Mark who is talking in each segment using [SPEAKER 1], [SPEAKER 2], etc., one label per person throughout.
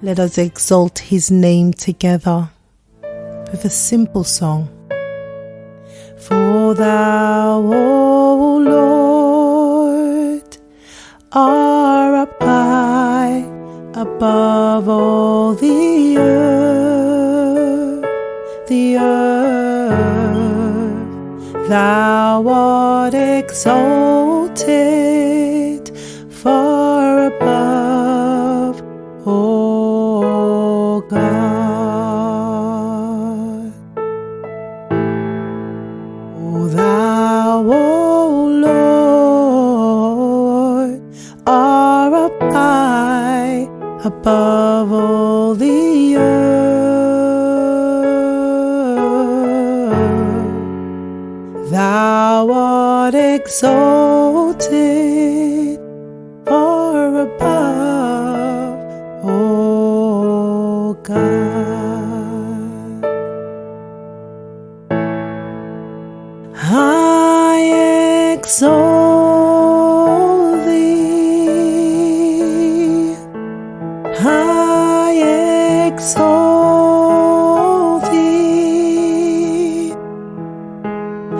[SPEAKER 1] Let us exalt his name together with a simple song. For thou, O Lord, art up high above all the earth, the earth. Thou art exalted far above, O God. O thou, O Lord, art up high above all the earth. Thou art exalted far above, O God. I exalt thee, I exalt thee,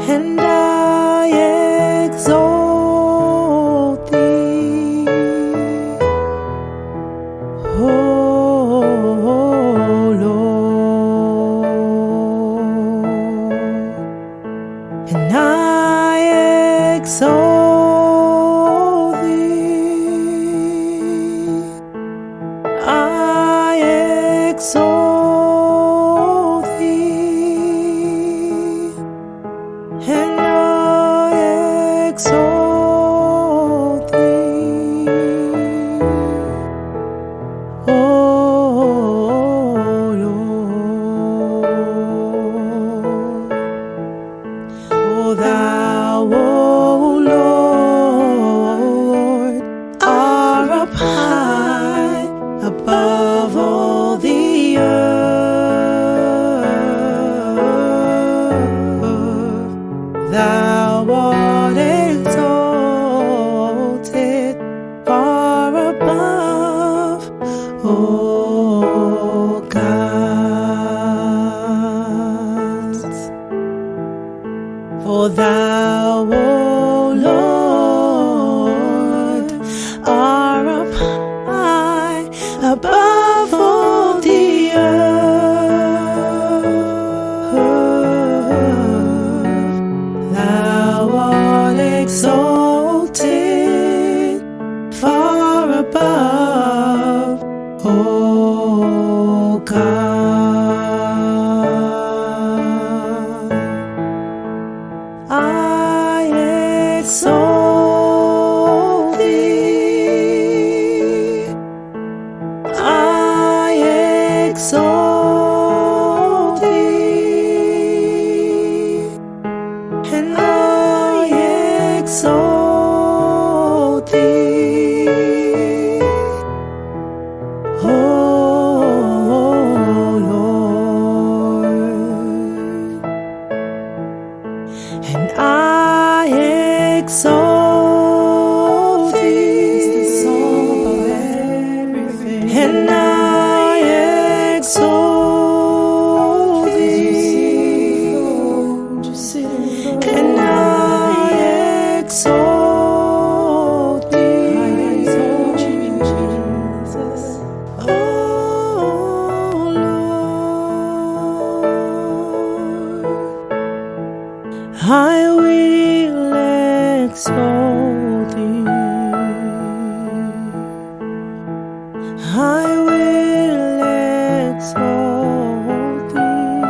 [SPEAKER 1] and I exalt thee, O Lord, and I exalt thee, I exalt thee, and I exalt thee, O Lord. O thou, O Lord, art up high above all the earth. Thou art exalted far above, O God. For thou, O Lord, art up high above all the earth. Thou art exalted far above, O God. I exalt thee, I exalt thee, and I exalt thee, O Lord, and I exalt thee, and I exalt thee, and I exalt thee, oh Lord. I will exalt thee, I will exalt thee,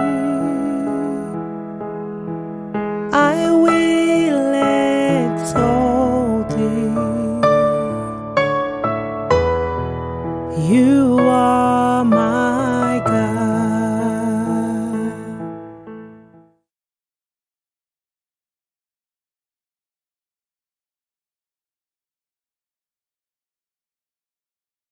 [SPEAKER 1] I will exalt thee. You are my